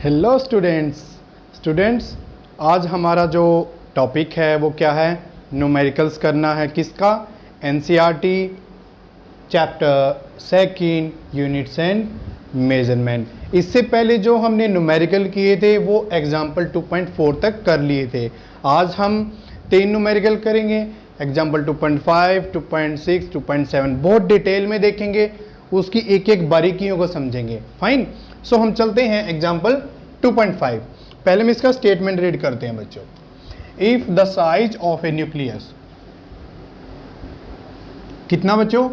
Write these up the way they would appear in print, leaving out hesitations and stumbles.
Hello students आज हमारा जो टॉपिक है वो क्या है, न्यूमेरिकल्स करना है। किसका? NCERT chapter second units and measurement. इससे पहले जो हमने न्यूमेरिकल किए थे वो एग्जाम्पल 2.4 तक कर लिए थे। आज हम 3 न्यूमेरिकल करेंगे, एग्जाम्पल 2.5, 2.6, 2.7। बहुत डिटेल में देखेंगे, उसकी एक एक बारीकियों को समझेंगे। फाइन। सो हम चलते हैं एग्जाम्पल 2.5। पहले हम इसका स्टेटमेंट रीड करते हैं बच्चों। If the size of A nucleus, कितना बच्चों?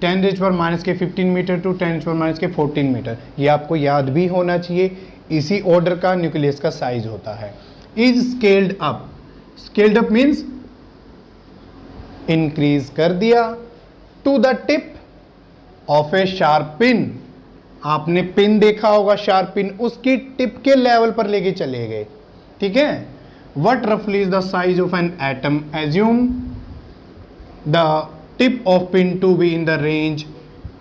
10⁻⁻15 मीटर टू 10⁻⁻14 मीटर। ये आपको याद भी होना चाहिए, इसी ऑर्डर का न्यूक्लियस का साइज होता है। Is scaled up, scaled up means increase कर दिया, to the tip of a sharp pin. आपने पिन देखा होगा, शार्प पिन, उसकी टिप के लेवल पर लेके चले गए। ठीक है। व्हाट रफली is the size of an atom? Assume the tip of pin to be in the range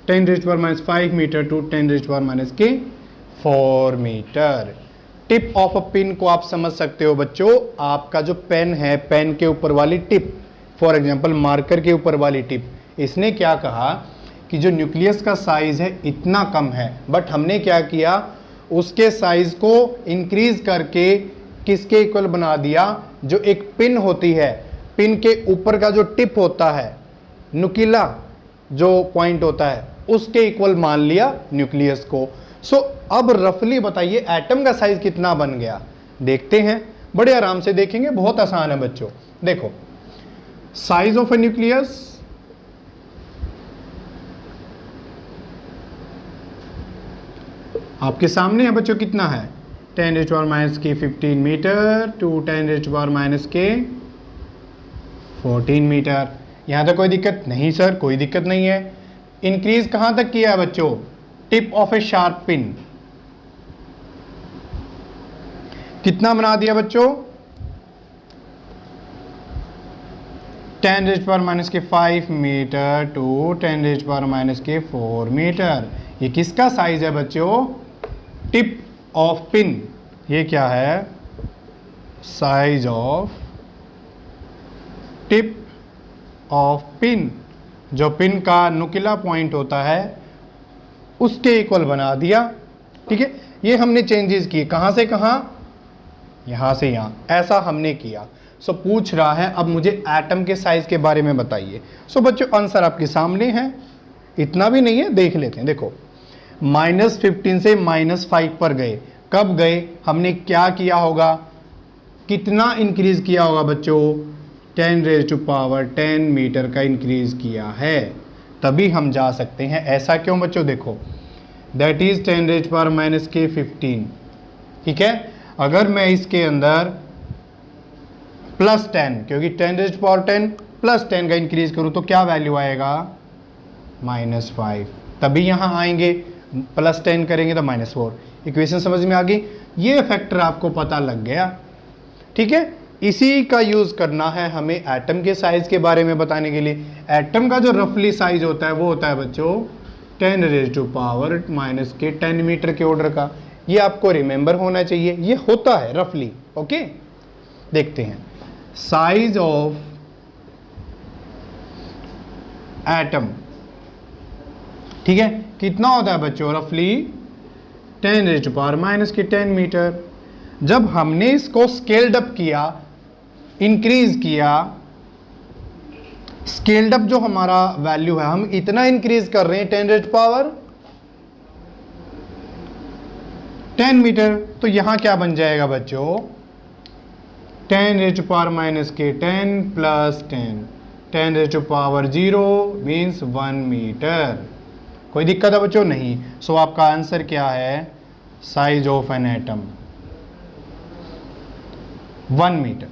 10⁻⁵ metre to 10⁻⁴ metre. Tip of a pin को आप समझ सकते हो बच्चों, आपका जो पेन है, पेन के ऊपर वाली टिप, फॉर एग्जाम्पल मार्कर के ऊपर वाली टिप। इसने क्या कहा कि जो न्यूक्लियस का साइज है इतना कम है, बट हमने क्या किया, उसके साइज को इंक्रीज करके किसके इक्वल बना दिया? जो एक पिन होती है, पिन के ऊपर का जो टिप होता है, नुकीला जो पॉइंट होता है, उसके इक्वल मान लिया न्यूक्लियस को। सो अब रफली बताइए एटम का साइज कितना बन गया? देखते हैं, बड़े आराम से देखेंगे, बहुत आसान है बच्चों। देखो, साइज ऑफ ए न्यूक्लियस आपके सामने है बच्चों, कितना है? 10⁻⁻15 मीटर टू 10⁻⁻14 मीटर। यहां तक कोई दिक्कत नहीं सर? कोई दिक्कत नहीं है। इंक्रीज कहां तक किया है बच्चों? Tip of a sharp pin. कितना बना दिया बच्चों? 10⁻⁵ मीटर टू 10⁻⁴ मीटर। ये किसका साइज है बच्चों? Tip of pin. ये क्या है? Size of tip of pin. जो पिन का नुकीला पॉइंट होता है उसके इक्वल बना दिया। ठीक है। ये हमने चेंजेस किए, कहां से कहां? यहां से यहां, ऐसा हमने किया। सो पूछ रहा है अब मुझे एटम के साइज के बारे में बताइए। सो बच्चों आंसर आपके सामने है, इतना भी नहीं है, देख लेते हैं। देखो, -15 से -5 पर गए। कब गए? हमने क्या किया होगा? कितना इंक्रीज किया होगा बच्चों? 10⁻10 मीटर का इंक्रीज किया है, तभी हम जा सकते हैं। ऐसा क्यों बच्चों? देखो, दैट इज 10⁻⁻15। ठीक है। अगर मैं इसके अंदर +10, क्योंकि 10⁻10 +10 का इंक्रीज करूं तो क्या वैल्यू आएगा? -5। तभी यहां आएंगे, +10 करेंगे तो -4। इक्वेशन समझ में आ गई? ये फैक्टर आपको पता लग गया। ठीक है। इसी का यूज करना है हमें एटम के साइज के बारे में बताने के लिए। एटम का जो रफली साइज होता है वो होता है बच्चों 10⁻⁻10 मीटर के ऑर्डर का। ये आपको रिमेंबर होना चाहिए, ये होता है रफली। ओके, देखते हैं साइज ऑफ एटम। ठीक है, कितना होता है बच्चों? रफली 10⁻⁻10 मीटर। जब हमने इसको स्केल्ड अप किया, इंक्रीज किया, स्केल्ड अप जो हमारा वैल्यू है, हम इतना इंक्रीज कर रहे हैं 10⁻10 मीटर, तो यहां क्या बन जाएगा बच्चों? 10⁻⁻10 + 10 10⁻0 मीन्स 1 मीटर। कोई दिक्कत है बच्चों? नहीं। सो आपका आंसर क्या है? Size of an atom 1 metre.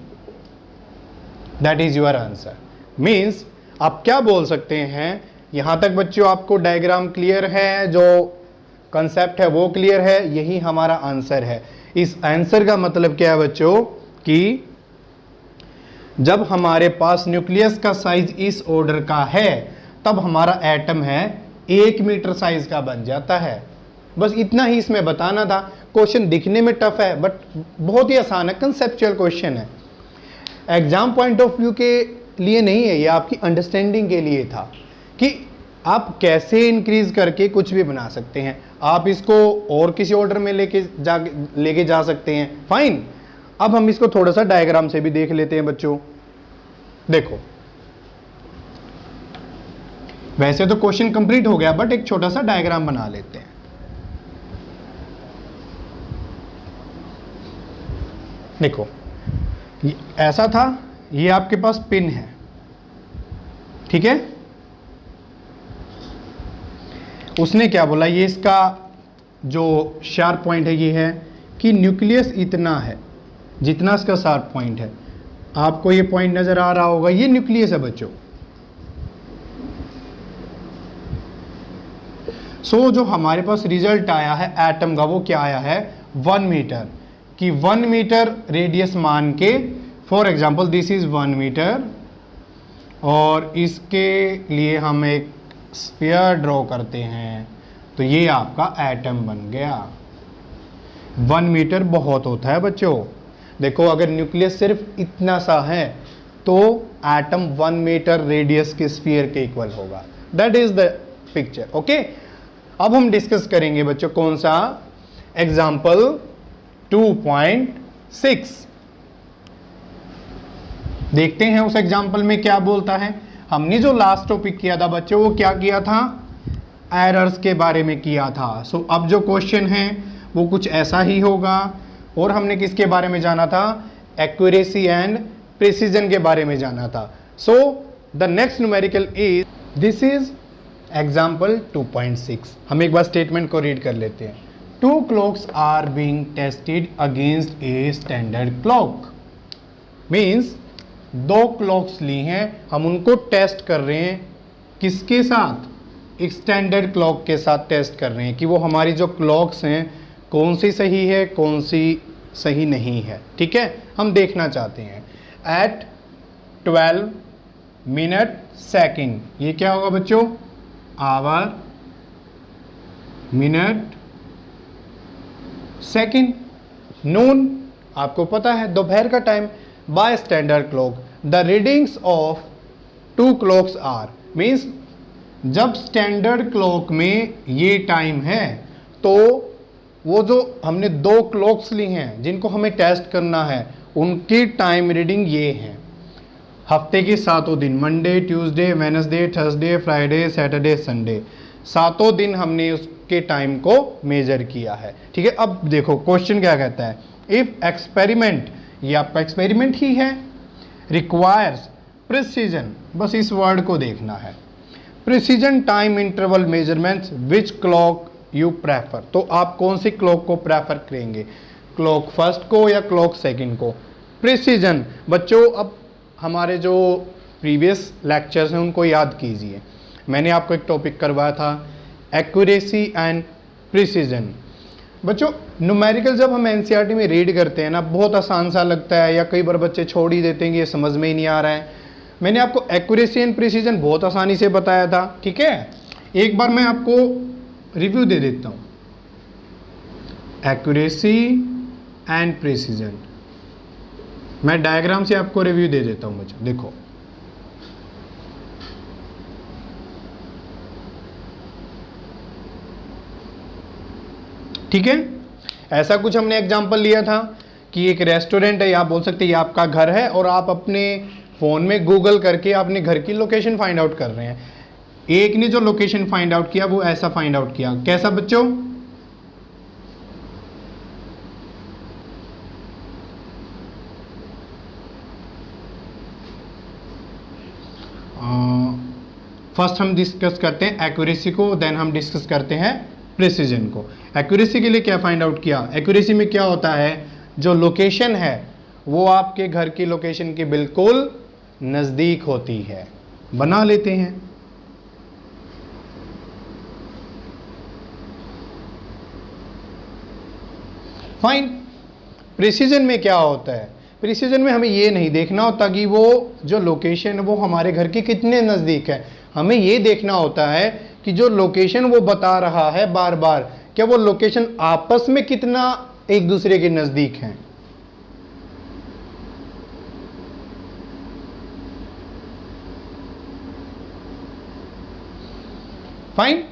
That is your answer. Means आप क्या बोल सकते हैं? यहां तक बच्चों आपको डायग्राम क्लियर है, जो कंसेप्ट है वो क्लियर है, यही हमारा आंसर है। इस आंसर का मतलब क्या है बच्चों कि जब हमारे पास न्यूक्लियस का साइज इस ऑर्डर का है, तब हमारा एटम है 1 मीटर साइज का बन जाता है। बस इतना ही इसमें बताना था। क्वेश्चन दिखने में टफ है बट बहुत ही आसान है, कंसेप्चुअल क्वेश्चन है। एग्जाम पॉइंट ऑफ व्यू के लिए नहीं है, ये आपकी अंडरस्टैंडिंग के लिए था कि आप कैसे इंक्रीज करके कुछ भी बना सकते हैं। आप इसको और किसी ऑर्डर में लेके जा सकते हैं, फाइन। अब हम इसको थोड़ा सा डायग्राम से भी देख लेते हैं बच्चों। देखो, वैसे तो क्वेश्चन कंप्लीट हो गया बट एक छोटा सा डायग्राम बना लेते हैं। देखो, ऐसा था, ये आपके पास पिन है, ठीक है। उसने क्या बोला, ये इसका जो शार्प पॉइंट है ये है कि न्यूक्लियस इतना है जितना इसका शार्प पॉइंट है। आपको ये पॉइंट नजर आ रहा होगा, ये न्यूक्लियस है बच्चों। सो जो हमारे पास रिजल्ट आया है एटम का, वो क्या आया है 1 मीटर, कि 1 मीटर रेडियस मान के, for example this is 1 metre, और इसके लिए हम एक स्फीयर ड्रॉ करते हैं, तो ये आपका एटम बन गया। 1 मीटर बहुत होता है बच्चों। देखो, अगर न्यूक्लियस सिर्फ इतना सा है तो एटम 1 मीटर रेडियस के स्फीयर के इक्वल होगा। That is the picture, okay. अब हम डिस्कस करेंगे बच्चों कौन सा, एग्जाम्पल 2.6। देखते हैं उस एग्जाम्पल में क्या बोलता है। हमने जो लास्ट टॉपिक किया था बच्चों, वो क्या किया था, एरर्स के बारे में किया था। सो अब जो क्वेश्चन है वो कुछ ऐसा ही होगा, और हमने किसके बारे में जाना था, एक्यूरेसी एंड प्रिसीजन के बारे में जाना था। So the next numerical is, this is example 2.6। हम एक बार स्टेटमेंट को रीड कर लेते हैं। 2 clocks are being tested against a standard clock. Means 2 clocks ली हैं, हम उनको टेस्ट कर रहे हैं, किसके साथ, एक स्टैंडर्ड क्लॉक के साथ टेस्ट कर रहे हैं कि वो हमारी जो क्लॉक्स हैं कौन सी सही है कौन सी सही नहीं है, ठीक है, हम देखना चाहते हैं। एट 12 मिनट सेकेंड, ये क्या होगा बच्चों, आवर, मिनट, सेकेंड। नून, आपको पता है दोपहर का time, by standard clock the readings of 2 clocks are, means जब स्टैंडर्ड क्लॉक में ये टाइम है तो वो जो हमने 2 क्लॉक्स ली हैं जिनको हमें टेस्ट करना है, उनकी टाइम रीडिंग ये है। हफ्ते के 7 दिन, Monday, Tuesday, Wednesday, Thursday, Friday, Saturday, Sunday, 7 दिन हमने उसके टाइम को मेजर किया है, ठीक है। अब देखो क्वेश्चन क्या कहता है, इफ एक्सपेरिमेंट, ये आपका एक्सपेरिमेंट ही है, रिक्वायर्स प्रिसीजन, बस इस वर्ड को देखना है, precision time interval measurements, which clock you prefer, तो आप कौन सी क्लॉक को प्रेफर करेंगे, क्लॉक फर्स्ट को या क्लॉक सेकंड को। प्रिसीजन बच्चों, अब हमारे जो प्रीवियस लेक्चर्स हैं उनको याद कीजिए। मैंने आपको एक टॉपिक करवाया था एक्यूरेसी एंड प्रिसीजन। बच्चों, न्यूमेरिकल जब हम एनसीईआरटी में रीड करते हैं ना, बहुत आसान सा लगता है, या कई बार बच्चे छोड़ ही देते हैं कि ये समझ में ही नहीं आ रहा है। मैंने आपको एक्यूरेसी एंड प्रिसीजन बहुत आसानी से बताया था, ठीक है। एक बार मैं आपको रिव्यू दे देता हूँ। एक्यूरेसी एंड प्रिसीजन, मैं डायग्राम से आपको रिव्यू दे देता हूँ बच्चों। देखो, ठीक है, ऐसा कुछ हमने एग्जांपल लिया था कि एक रेस्टोरेंट है, या आप बोल सकते हैं ये आपका घर है, और आप अपने फ़ोन में गूगल करके अपने घर की लोकेशन फाइंड आउट कर रहे हैं। एक ने जो लोकेशन फाइंड आउट किया वो ऐसा फाइंड आउट किया, कैसा बच्चों, फर्स्ट हम डिस्कस करते हैं एक्यूरेसी को, देन हम डिस्कस करते हैं प्रिसीजन को। एक्यूरेसी के लिए क्या फाइंड आउट किया, एक्यूरेसी में क्या होता है, जो लोकेशन है वो आपके घर की लोकेशन के बिल्कुल नज़दीक होती है। बना लेते हैं, फाइन। प्रिसीजन में क्या होता है, प्रिसीजन में हमें ये नहीं देखना होता कि वो जो लोकेशन है वो हमारे घर के कितने नज़दीक है, हमें ये देखना होता है कि जो लोकेशन वो बता रहा है बार बार, क्या वो लोकेशन आपस में कितना एक दूसरे के नजदीक हैं। फाइन,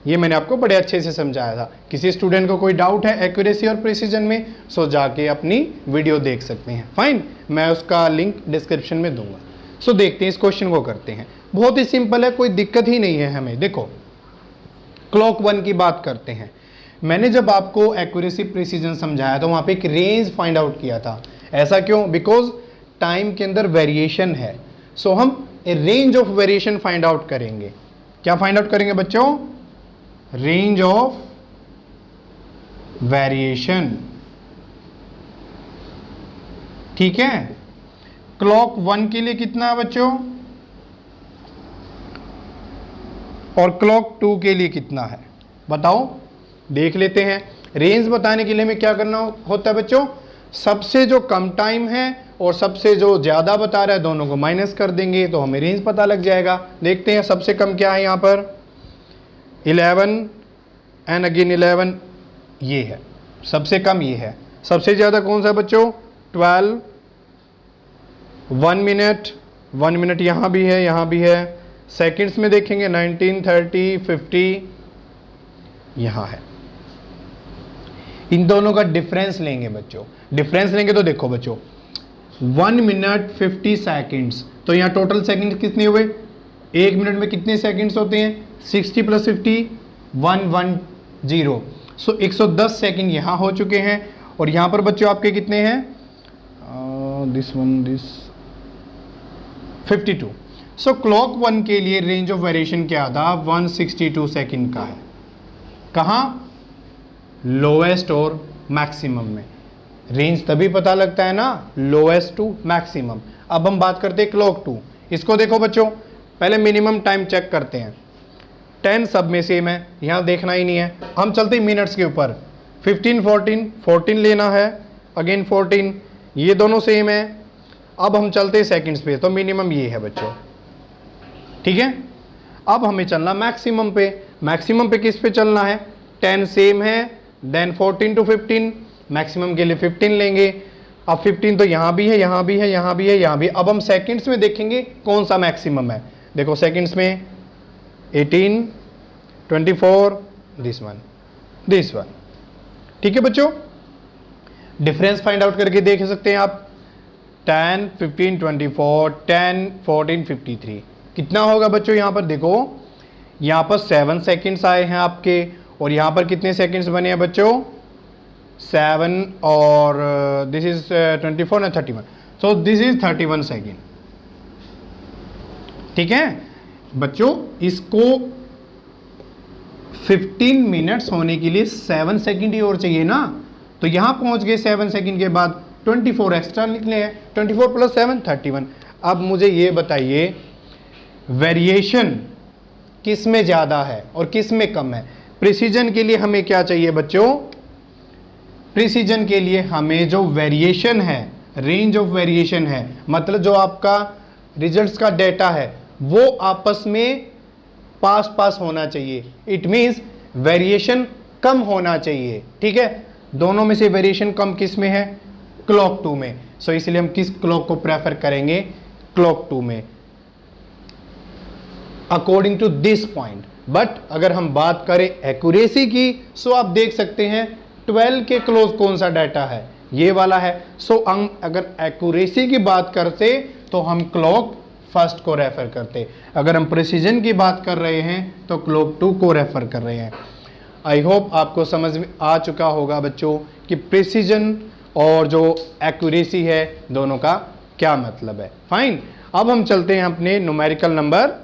ये मैंने आपको बड़े अच्छे से समझाया था। किसी स्टूडेंट को कोई डाउट है एक्यूरेसी और प्रिसीजन में, सो जाके अपनी वीडियो देख सकते हैं। फाइन, मैं उसका लिंक डिस्क्रिप्शन में दूंगा। सो देखते हैं, इस क्वेश्चन को करते हैं। बहुत ही सिंपल है, कोई दिक्कत ही नहीं है हमें। देखो क्लॉक 1 की बात करते हैं। मैंने जब आपको एक्यूरेसी प्रिसीजन समझाया तो वहां पे एक रेंज फाइंड आउट किया था। ऐसा क्यों? बिकॉज टाइम के अंदर वेरिएशन है। सो हम range of variation find out करेंगे। क्या फाइंड आउट करेंगे बच्चों? Range of variation. ठीक है, क्लॉक 1 के लिए कितना है बच्चों, और क्लॉक 2 के लिए कितना है, बताओ। देख लेते हैं। रेंज बताने के लिए हमें क्या करना होता है बच्चों? सबसे जो कम टाइम है और सबसे जो ज़्यादा बता रहा है, दोनों को माइनस कर देंगे तो हमें रेंज पता लग जाएगा। देखते हैं सबसे कम क्या है यहाँ पर, 11 एंड अगेन 11, ये है सबसे कम, ये है। सबसे ज़्यादा कौन सा है बच्चों? 12, 1 मिनट, 1 मिनट यहाँ भी है, यहाँ भी है। सेकंड्स में देखेंगे 19, 30, 50, यहाँ है। इन दोनों का डिफरेंस लेंगे बच्चों। डिफरेंस लेंगे तो देखो बच्चों, 1 मिनट 50 सेकंड्स, तो यहाँ टोटल सेकंड कितने हुए? 1 मिनट में कितने सेकंड्स होते हैं? 60 + 50, 110। सो 110 सेकंड यहाँ हो चुके हैं। और यहाँ पर बच्चों आपके कितने हैं? दिस 52। सो क्लॉक 1 के लिए रेंज ऑफ वेरिएशन क्या था? 162 सेकंड का है। कहाँ? लोएस्ट और मैक्सिमम में। रेंज तभी पता लगता है ना, लोएस्ट टू मैक्सिमम। अब हम बात करते हैं क्लॉक 2। इसको देखो बच्चों, पहले मिनिमम टाइम चेक करते हैं। 10 सब में सेम है, यहाँ देखना ही नहीं है। हम चलते हैं मिनट्स के ऊपर। 15, 14 लेना है, अगेन 14, ये दोनों सेम है। अब हम चलते हैं सेकंड्स पे, तो मिनिमम ये है बच्चों। ठीक है, अब हमें चलना मैक्सिमम पे। मैक्सिमम पे किस पे चलना है? 10 सेम है, देन 14 to 15, मैक्सिमम के लिए 15 लेंगे। अब 15 तो यहाँ भी है, यहाँ भी है, यहाँ भी है, यहाँ भी। अब हम सेकंड्स में देखेंगे कौन सा मैक्सिमम है। देखो सेकंड्स में 18, 24, दिस वन। ठीक है बच्चों, डिफरेंस फाइंड आउट करके देख सकते हैं आप। 10, 15, 24, 10, 14, 53 कितना होगा बच्चों? यहाँ पर देखो, यहाँ पर 7 सेकंड्स आए हैं आपके, और यहाँ पर कितने सेकंड्स बने हैं बच्चों? 7, और this is 24 and 31, so this is 31 second. ठीक है बच्चों, इसको 15 मिनट्स होने के लिए 7 सेकंड ही और चाहिए ना, तो यहाँ पहुँच गए। 7 सेकंड के बाद 24 एक्स्ट्रा निकले हैं, 24 + 7, 31। अब मुझे ये बताइए, वेरिएशन किस में ज़्यादा है और किस में कम है? प्रिसीजन के लिए हमें क्या चाहिए बच्चों? प्रिसीजन के लिए हमें जो वेरिएशन है, रेंज ऑफ वेरिएशन है, मतलब जो आपका रिजल्ट्स का डेटा है, वो आपस में पास होना चाहिए। इट मीन्स वेरिएशन कम होना चाहिए। ठीक है, दोनों में से वेरिएशन कम किस में है? क्लॉक 2 में। सो इसलिए हम किस क्लॉक को प्रेफर करेंगे? क्लॉक 2 में, according to this point. But अगर हम बात करें एक्यूरेसी की, सो आप देख सकते हैं 12 के क्लोज कौन सा डाटा है? ये वाला है। सो हम अगर एक्यूरेसी की बात करते तो हम क्लॉक 1 को रेफर करते। अगर हम प्रिसीजन की बात कर रहे हैं तो क्लॉक 2 को रेफर कर रहे हैं। आई होप आपको समझ में आ चुका होगा बच्चों कि प्रिसीजन और जो एक्यूरेसी है दोनों का क्या मतलब है। फाइन, अब हम चलते हैं अपने numerical number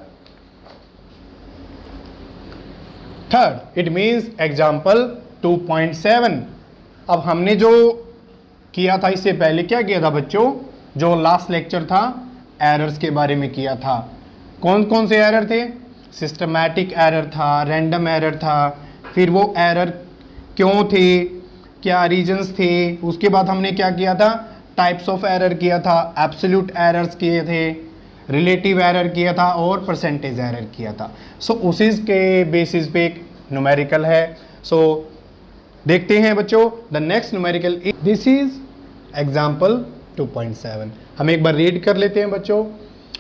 3rd, it means example 2.7। अब हमने जो किया था इससे पहले क्या किया था बच्चों? जो लास्ट लेक्चर था एरर्स के बारे में किया था। कौन कौन से एरर थे? सिस्टमैटिक एरर था, रैंडम एरर था, फिर वो एरर क्यों थे, क्या रीजंस थे। उसके बाद हमने क्या किया था? टाइप्स ऑफ एरर किया था, एब्सोल्यूट एरर्स किए थे, रिलेटिव एरर किया था और परसेंटेज एरर किया था। सो उसी के बेसिस पे एक न्यूमेरिकल है। सो देखते हैं बच्चों the next numerical, this is example 2.7। हम एक बार रीड कर लेते हैं बच्चों।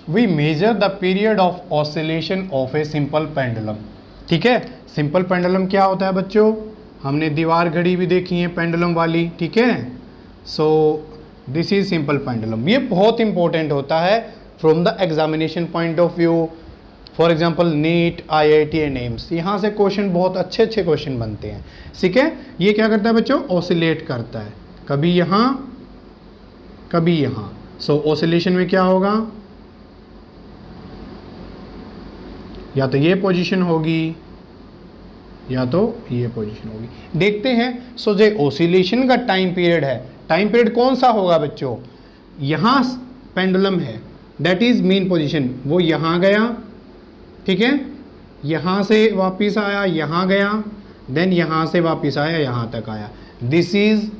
We measure the period of oscillation of a simple pendulum. ठीक है, सिंपल पेंडुलम क्या होता है बच्चों, हमने दीवार घड़ी भी देखी है पेंडुलम वाली। ठीक है, so this is simple pendulum. ये बहुत इंपॉर्टेंट होता है from the examination point of view. For example NEET, IIT and AIIMS, यहाँ से क्वेश्चन बहुत अच्छे अच्छे क्वेश्चन बनते हैं। ठीक है, ये क्या करता है बच्चों, ऑसिलेट करता है, कभी यहाँ कभी यहाँ। सो ऑसिलेशन में क्या होगा, या तो ये पोजीशन होगी या तो ये पोजीशन होगी। देखते हैं। सो जो ऑसिलेशन का टाइम पीरियड है, टाइम पीरियड कौन सा होगा बच्चों, यहाँ पेंडुलम है, दैट इज मीन पोजीशन, वो यहाँ गया, ठीक है, यहाँ से वापिस आया, यहाँ गया, देन यहाँ से वापिस आया, यहाँ तक आया। This is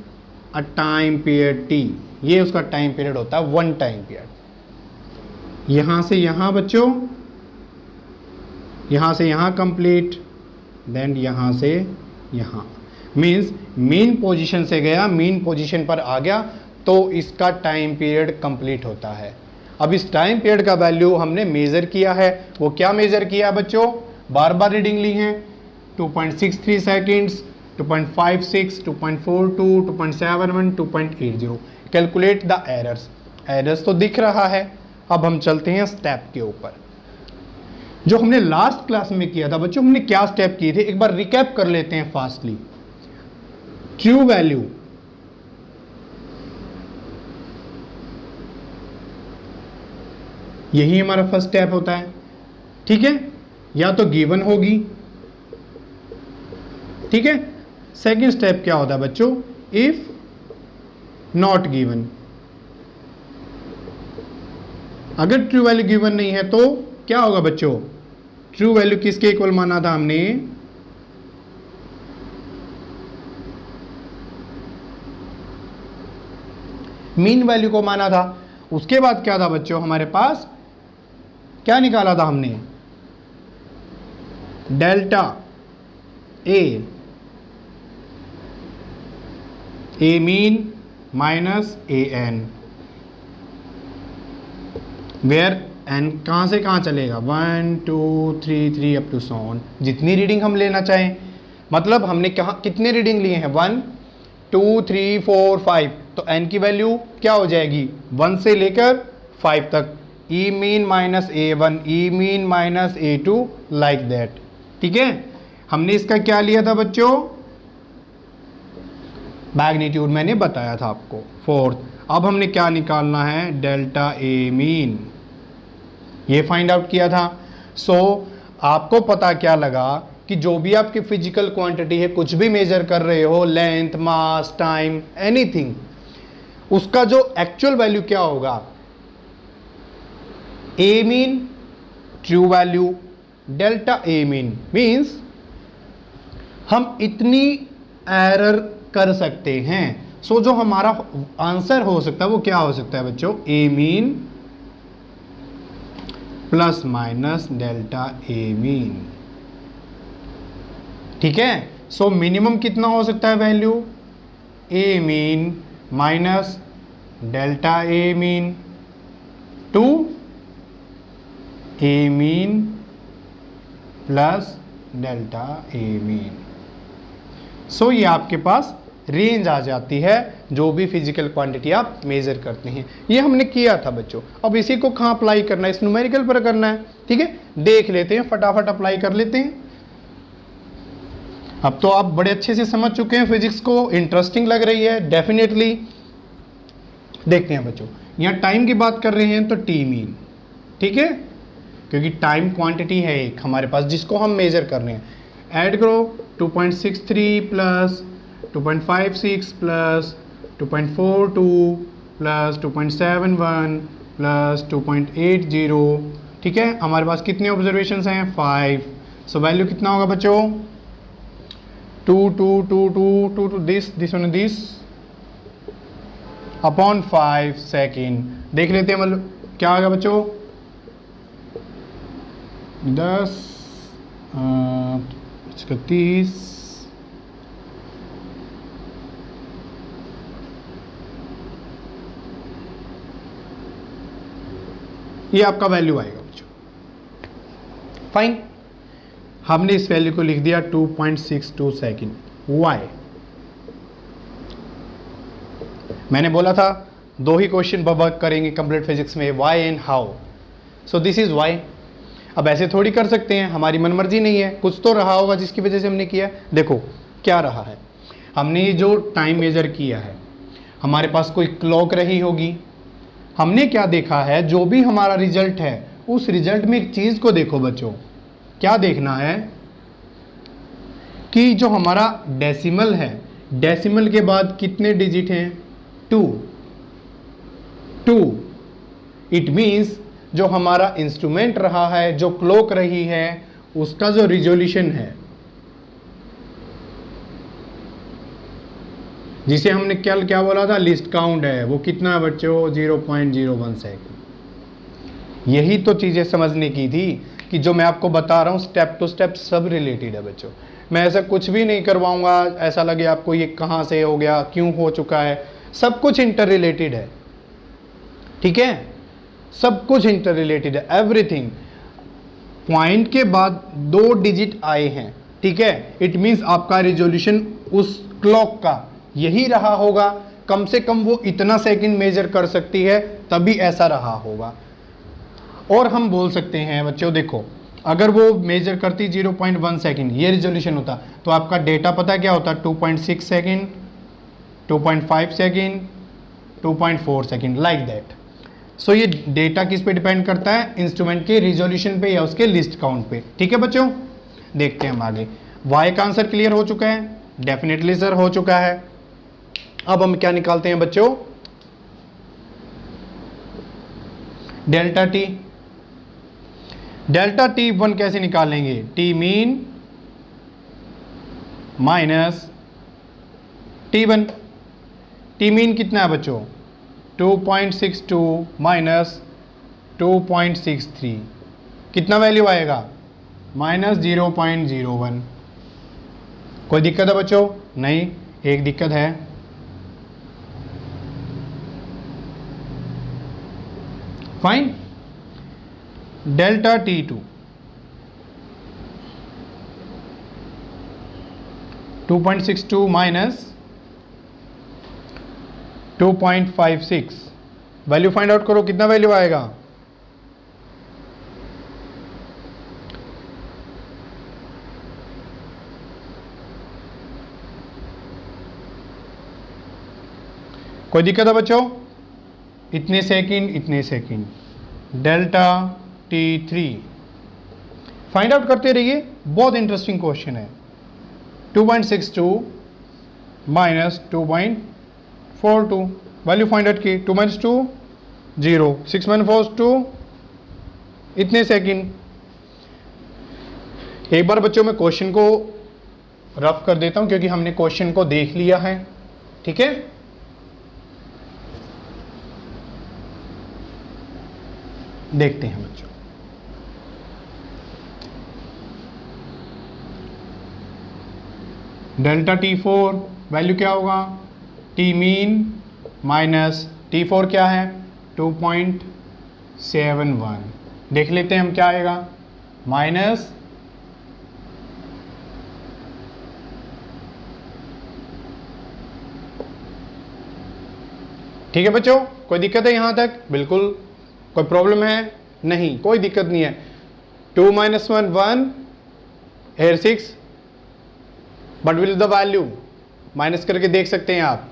a time period T, ये उसका टाइम पीरियड होता है, वन टाइम पीरियड। यहाँ से यहाँ बच्चों, यहाँ से यहाँ कंप्लीट, देन यहाँ से यहाँ, मीन्स मीन पोजीशन से गया, मीन पोजीशन पर आ गया, तो इसका टाइम पीरियड कंप्लीट होता है। अब इस टाइम पीरियड का वैल्यू हमने मेज़र किया है। वो क्या मेज़र किया बच्चों, बार बार रीडिंग ली है, 2.63 seconds, 2.56, 2.42, 2.71, 2.80। Calculate the errors, errors तो दिख रहा है। अब हम चलते हैं स्टेप के ऊपर, जो हमने लास्ट क्लास में किया था बच्चों। हमने क्या स्टेप किए थे, एक बार रिकैप कर लेते हैं फास्टली। ट्रू वैल्यू, यही हमारा फर्स्ट स्टेप होता है। ठीक है, या तो गिवन होगी, ठीक है। सेकंड स्टेप क्या होता है बच्चों, इफ नॉट गिवन, अगर ट्रू वैल्यू गिवन नहीं है तो क्या होगा बच्चों, ट्रू वैल्यू किसके इक्वल माना था हमने, मीन वैल्यू को माना था। उसके बाद क्या था बच्चों, हमारे पास क्या निकाला था हमने, delta A mean minus AN, where n कहाँ से कहाँ चलेगा, 1 2 3 3 अप टू सो ऑन, जितनी रीडिंग हम लेना चाहें। मतलब हमने कहाँ कितने रीडिंग लिए हैं, 1 2 3 4 5, तो n की वैल्यू क्या हो जाएगी, 1 से लेकर 5 तक, E mean minus A1, E mean minus A2, like that. ठीक है, हमने इसका क्या लिया था बच्चों, मैग्नीट्यूड मैंने बताया था आपको, 4। अब हमने क्या निकालना है, डेल्टा A मीन, ये फाइंड आउट किया था। सो आपको पता क्या लगा कि जो भी आपकी फिजिकल क्वांटिटी है, कुछ भी मेजर कर रहे हो, लेंथ, मास, टाइम, एनीथिंग, उसका जो एक्चुअल वैल्यू क्या होगा, A mean true value, delta A mean means हम इतनी एरर कर सकते हैं। सो जो हमारा आंसर हो सकता है वो क्या हो सकता है बच्चों, A mean plus minus delta A mean. ठीक है, सो मिनिमम कितना हो सकता है value, A mean minus delta A mean to A mean plus delta A mean. So ये आपके पास रेंज आ जाती है जो भी फिजिकल क्वांटिटी आप मेजर करते हैं। ये हमने किया था बच्चों। अब इसी को कहाँ अप्लाई करना है, इस न्यूमेरिकल पर करना है। ठीक है, देख लेते हैं, फटाफट अप्लाई कर लेते हैं। अब तो आप बड़े अच्छे से समझ चुके हैं फिजिक्स को, इंटरेस्टिंग लग रही है डेफिनेटली। देखते हैं बच्चों, यहाँ टाइम की बात कर रहे हैं तो T मीन, ठीक है, क्योंकि टाइम क्वांटिटी है एक हमारे पास जिसको हम मेजर कर रहे हैं। ऐड करो 2.63 प्लस 2.56 प्लस 2.42 प्लस 2.71 प्लस 2.80। ठीक है, हमारे पास कितने ऑब्जर्वेशंस हैं, 5। सो वैल्यू कितना होगा बच्चों, 2 दिस अपॉन 5 सेकेंड। देख लेते हैं मतलब क्या होगा बच्चों, 10 30 ये आपका वैल्यू आएगा बच्चों। फाइन, हमने इस वैल्यू को लिख दिया 2.62 सेकेंड। वाई, मैंने बोला था दो ही क्वेश्चन वर्क करेंगे कंप्लीट फिजिक्स में, why and how. So this is why. अब ऐसे थोड़ी कर सकते हैं, हमारी मनमर्जी नहीं है, कुछ तो रहा होगा जिसकी वजह से हमने किया। देखो क्या रहा है, हमने जो टाइम मेजर किया है, हमारे पास कोई क्लॉक रही होगी। हमने क्या देखा है, जो भी हमारा रिजल्ट है उस रिजल्ट में एक चीज़ को देखो बच्चों, क्या देखना है कि जो हमारा डेसिमल है, डेसिमल के बाद कितने डिजिट हैं, 2। इट मीन्स जो हमारा इंस्ट्रूमेंट रहा है, जो क्लॉक रही है, उसका जो रिजोल्यूशन है, जिसे हमने कल क्या बोला था, लिस्ट काउंट है, वो कितना है बच्चों, 0.01 सेकेंड। यही तो चीज़ें समझने की थी कि जो मैं आपको बता रहा हूँ स्टेप टू स्टेप सब रिलेटेड है बच्चों। मैं ऐसा कुछ भी नहीं करवाऊंगा ऐसा लगे आपको ये कहाँ से हो गया, क्यों हो चुका है, सब कुछ इंटर रिलेटेड है। ठीक है, सब कुछ इंटर रिलेटेड है, एवरीथिंग। पॉइंट के बाद 2 डिजिट आए हैं, ठीक है, इट मीन्स आपका रिजोल्यूशन उस क्लॉक का यही रहा होगा, कम से कम वो इतना सेकंड मेजर कर सकती है, तभी ऐसा रहा होगा। और हम बोल सकते हैं बच्चों, देखो अगर वो मेजर करती 0.1 सेकंड, ये रिजोल्यूशन होता, तो आपका डेटा पता क्या होता, 2.6 second, 2.5 second, 2.4 second, like that. So ये डेटा किस पे डिपेंड करता है, इंस्ट्रूमेंट के रिजोल्यूशन पे या उसके लिस्ट काउंट पे। ठीक है बच्चों, देखते हैं हम आगे। वाई का आंसर क्लियर हो चुका है, डेफिनेटली सर हो चुका है। अब हम क्या निकालते हैं बच्चों, डेल्टा टी। डेल्टा टी 1 कैसे निकालेंगे, T mean minus T1। T mean कितना है बच्चों, 2.62 माइनस 2.63, कितना वैल्यू आएगा, माइनस 0.01। कोई दिक्कत है बच्चों, नहीं, एक दिक्कत है। Fine, delta T2 2.62 minus 2.56, value find out करो, कितना वैल्यू आएगा, कोई दिक्कत है बच्चों, इतने सेकंड इतने second, delta T3 find out करते रहिए, बहुत इंटरेस्टिंग क्वेश्चन है। 2.62 माइनस 2.42, वैल्यू फाइंड आउट की, 2 - 2 0, 6 - 4 2, इतने सेकंड। एक बार बच्चों मैं क्वेश्चन को रफ कर देता हूं क्योंकि हमने क्वेश्चन को देख लिया है। ठीक है, देखते हैं बच्चों। डेल्टा T4 वैल्यू क्या होगा, टी मीन माइनस T4 क्या है, 2.71। देख लेते हैं हम क्या आएगा, माइनस ठीक है बच्चों, कोई दिक्कत है यहाँ तक, बिल्कुल कोई प्रॉब्लम है नहीं, कोई दिक्कत नहीं है। 2 - 1 1 here 6, but will the value minus करके देख सकते हैं आप।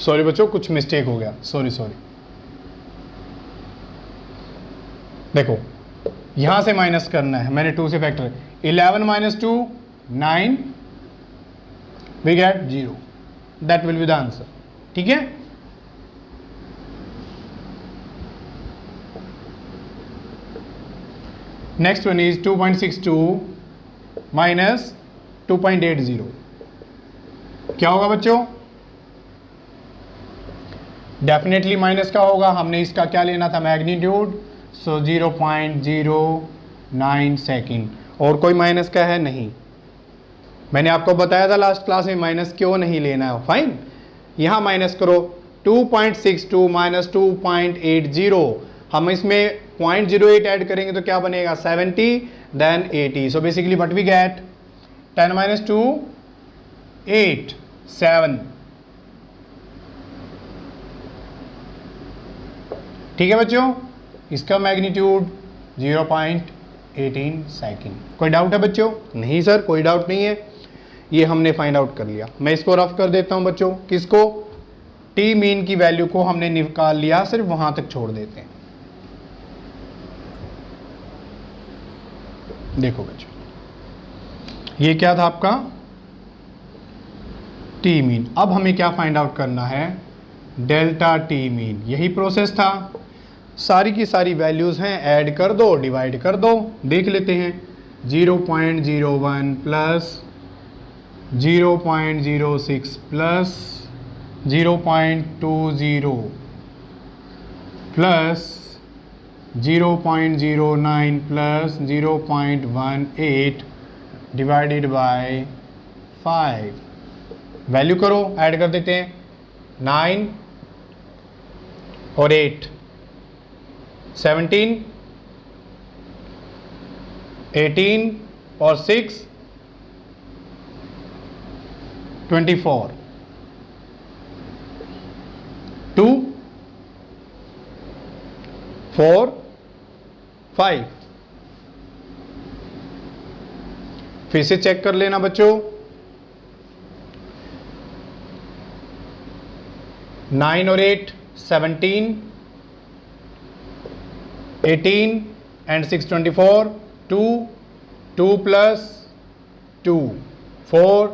सॉरी बच्चों, कुछ मिस्टेक हो गया, सॉरी। देखो यहां से माइनस करना है, मैंने 2 से factor, 11 - 2 9, we get 0, that will be the answer. ठीक है, नेक्स्ट वन इज 2.62 माइनस 2.80, क्या होगा बच्चों, डेफिनेटली माइनस का होगा, हमने इसका क्या लेना था, मैग्नीट्यूड, सो 0.09 सेकेंड, और कोई माइनस का है नहीं। मैंने आपको बताया था लास्ट क्लास में माइनस क्यों नहीं लेना है। फाइन, यहाँ माइनस करो, 2.62 माइनस 2.80, हम इसमें 0.08 ऐड करेंगे तो क्या बनेगा 70, then 80। So basically what we get 10 minus 2 8 7। ठीक है बच्चों, इसका मैग्नीट्यूड 0.18 सेकेंड। कोई डाउट है बच्चों? नहीं सर कोई डाउट नहीं है, ये हमने फाइंड आउट कर लिया। मैं इसको रफ कर देता हूं बच्चों, किसको, टी मीन की वैल्यू को हमने निकाल लिया, सिर्फ वहां तक छोड़ देते हैं। देखो बच्चों, ये क्या था आपका टी मीन। अब हमें क्या फाइंड आउट करना है, डेल्टा टी मीन। यही प्रोसेस था, सारी की सारी वैल्यूज़ हैं, ऐड कर दो, डिवाइड कर दो। देख लेते हैं, 0.01 plus 0.06 plus 0.20 plus 0.09 plus 0.18 divided by 5। Value करो, ऐड कर देते हैं, 9 और 8 17, 18 और 6 24, 2 4 5। फिर से चेक कर लेना बच्चों, 9 और 8 17, 18 and 6 24, 2 plus 2 4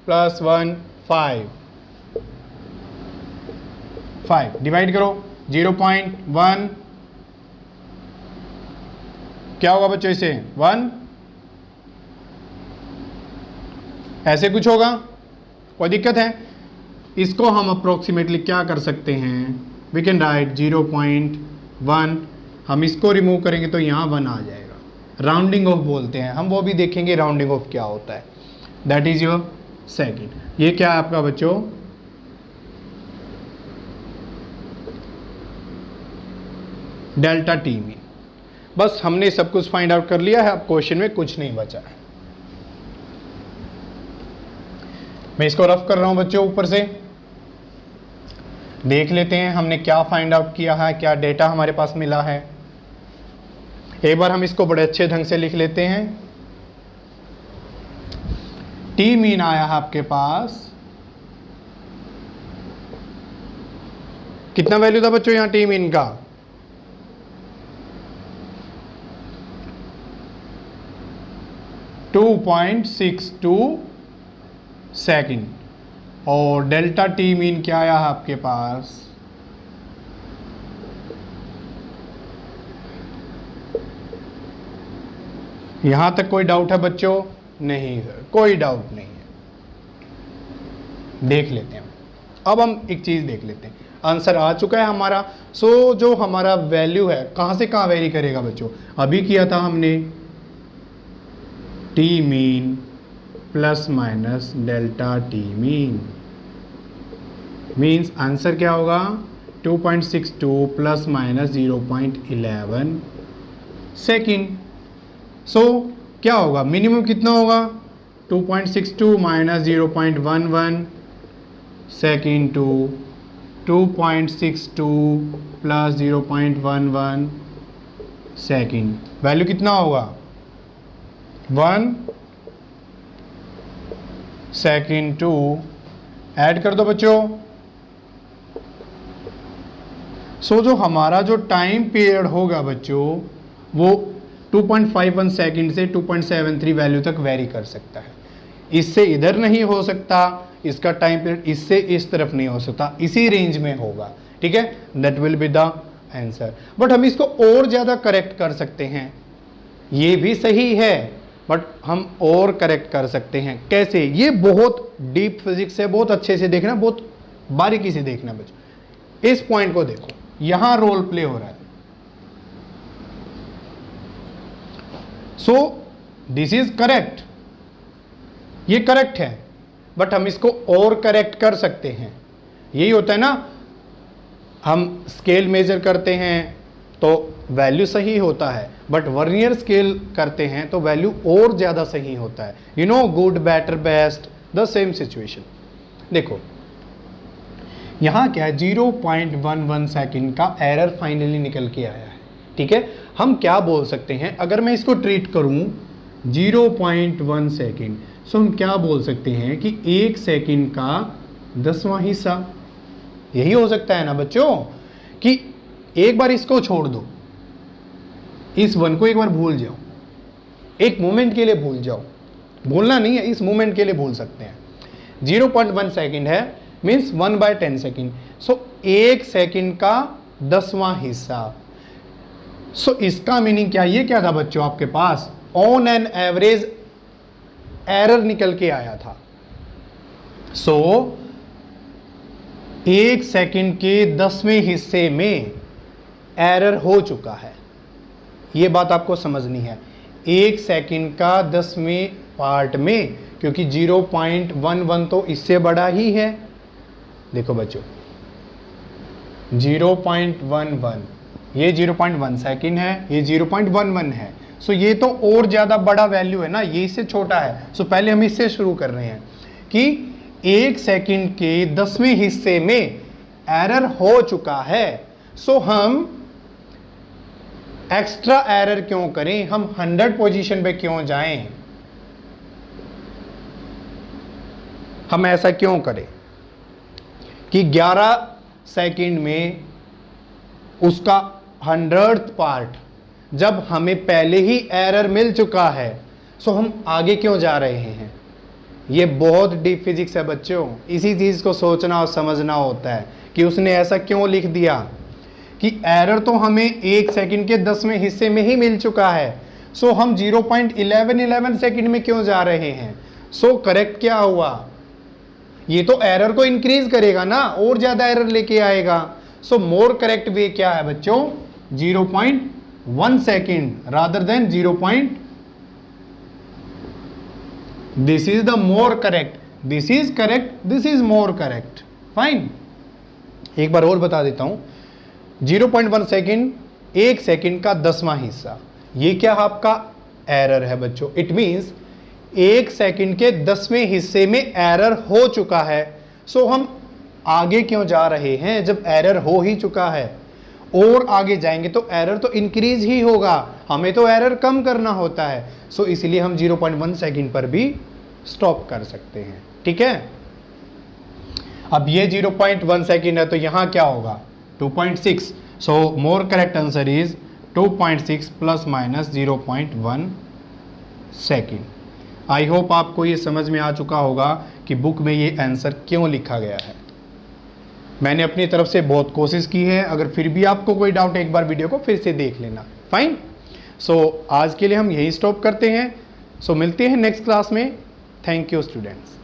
plus 1 5 डिवाइड करो, 0.1 क्या होगा बच्चों, इसे 1 ऐसे कुछ होगा, कोई दिक्कत है? इसको हम अप्रोक्सीमेटली क्या कर सकते हैं, वी कैन राइट 0.1, हम इसको रिमूव करेंगे तो यहाँ 1 आ जाएगा। राउंडिंग ऑफ बोलते हैं हम, वो भी देखेंगे राउंडिंग ऑफ क्या होता है। That is your second. ये क्या है आपका बच्चों, डेल्टा टी मीन। बस हमने सब कुछ फाइंड आउट कर लिया है, अब क्वेश्चन में कुछ नहीं बचा है। मैं इसको रफ कर रहा हूं बच्चों, ऊपर से देख लेते हैं हमने क्या फाइंड आउट किया है, क्या डेटा हमारे पास मिला है। एक बार हम इसको बड़े अच्छे ढंग से लिख लेते हैं। टी मीन आया है आपके पास, कितना वैल्यू था बच्चों यहां टी मीन का, 2.62 सेकेंड। और डेल्टा टी मीन क्या आया है आपके पास, यहां तक कोई डाउट है बच्चों? नहीं सर कोई डाउट नहीं है। देख लेते हैं, अब हम एक चीज देख लेते हैं, आंसर आ चुका है हमारा। सो जो हमारा वैल्यू है कहां से कहां वेरी करेगा बच्चों, अभी किया था हमने T mean plus minus delta T mean, means answer क्या होगा 2.62 प्लस माइनस 0.11 सेकेंड। सो क्या होगा, मिनिमम कितना होगा 2.62 minus 0.11 second to 2.62 plus 0.11 second, value कितना होगा 1 सेकेंड टू, ऐड कर दो बच्चों। सो जो हमारा जो टाइम पीरियड होगा बच्चों वो 2.51 सेकेंड से 2.73 वैल्यू तक वेरी कर सकता है। इससे इधर नहीं हो सकता, इसका टाइम पीरियड इससे इस तरफ नहीं हो सकता, इसी रेंज में होगा। ठीक है, that will be the answer. But हम इसको और ज़्यादा करेक्ट कर सकते हैं, ये भी सही है बट हम और करेक्ट कर सकते हैं। कैसे, ये बहुत डीप फिजिक्स है, बहुत अच्छे से देखना, बहुत बारीकी से देखना बच्चों। इस पॉइंट को देखो, यहां रोल प्ले हो रहा है। सो दिस इज करेक्ट, ये करेक्ट है बट हम इसको और करेक्ट कर सकते हैं। यही होता है ना, हम स्केल मेजर करते हैं तो वैल्यू सही होता है, बट वर्नियर स्केल करते हैं तो वैल्यू और ज़्यादा सही होता है। You know, good, better, best, the same situation. देखो यहाँ क्या है, 0.11 सेकेंड का एरर फाइनली निकल के आया है। ठीक है, हम क्या बोल सकते हैं, अगर मैं इसको ट्रीट करूँ 0.1 सेकेंड, सो हम क्या बोल सकते हैं कि 1 सेकेंड का 10वां हिस्सा। यही हो सकता है ना बच्चों, कि एक बार इसको छोड़ दो, इस 1 को एक बार भूल जाओ, एक मोमेंट के लिए भूल जाओ, भूलना नहीं है, इस मोमेंट के लिए भूल सकते हैं। 0.1 सेकेंड है, मीन्स 1/10 सेकेंड, सो 1 सेकेंड का 10वां हिस्सा। सो इसका मीनिंग क्या, ये क्या था बच्चों, आपके pass on an average error निकल के आया था। सो 1 सेकेंड के 10वें हिस्से में एरर हो चुका है, ये बात आपको समझनी है। 1 सेकेंड का 10वें पार्ट में, क्योंकि 0.11 तो इससे बड़ा ही है। देखो बच्चों 0.11, ये 0.1 सेकेंड है, ये 0.11 है, सो ये तो और ज़्यादा बड़ा वैल्यू है ना, ये इससे छोटा है। सो पहले हम इससे शुरू कर रहे हैं कि 1 सेकेंड के 10वें हिस्से में एरर हो चुका है। सो हम एक्स्ट्रा एरर क्यों करें, हम 100 पोजीशन पे क्यों जाएं, हम ऐसा क्यों करें कि 11 सेकेंड में उसका 100th पार्ट, जब हमें पहले ही एरर मिल चुका है, सो हम आगे क्यों जा रहे हैं। ये बहुत डीप फिजिक्स है बच्चों, इसी चीज़ को सोचना और समझना होता है कि उसने ऐसा क्यों लिख दिया कि एरर तो हमें 1 सेकेंड के 10वें हिस्से में ही मिल चुका है, सो हम 0.11 सेकेंड में क्यों जा रहे हैं। सो करेक्ट क्या हुआ, ये तो एरर को इंक्रीज करेगा ना, और ज़्यादा एरर लेके आएगा। सो मोर करेक्ट वे क्या है बच्चों, 0.1 second rather than 0. This is the more correct, this is correct, this is more correct, fine. एक बार और बता देता हूं, 0.1 सेकेंड 1 सेकेंड का 10वां हिस्सा, ये क्या आपका एरर है बच्चों। इट मीन्स 1 सेकेंड के 10वें हिस्से में एरर हो चुका है। सो हम आगे क्यों जा रहे हैं जब एरर हो ही चुका है, और आगे जाएंगे तो एरर तो इंक्रीज ही होगा, हमें तो एरर कम करना होता है। सो इसलिए हम 0.1 सेकेंड पर भी स्टॉप कर सकते हैं। ठीक है, अब ये 0.1 सेकेंड है तो यहाँ क्या होगा 2.6। So more correct answer is 2.6 plus minus 0.1 second. I hope आपको ये समझ में आ चुका होगा कि बुक में ये आंसर क्यों लिखा गया है। मैंने अपनी तरफ से बहुत कोशिश की है, अगर फिर भी आपको कोई डाउट है एक बार वीडियो को फिर से देख लेना, फाइन। सो आज के लिए हम यही स्टॉप करते हैं। सो मिलते हैं नेक्स्ट क्लास में। Thank you students.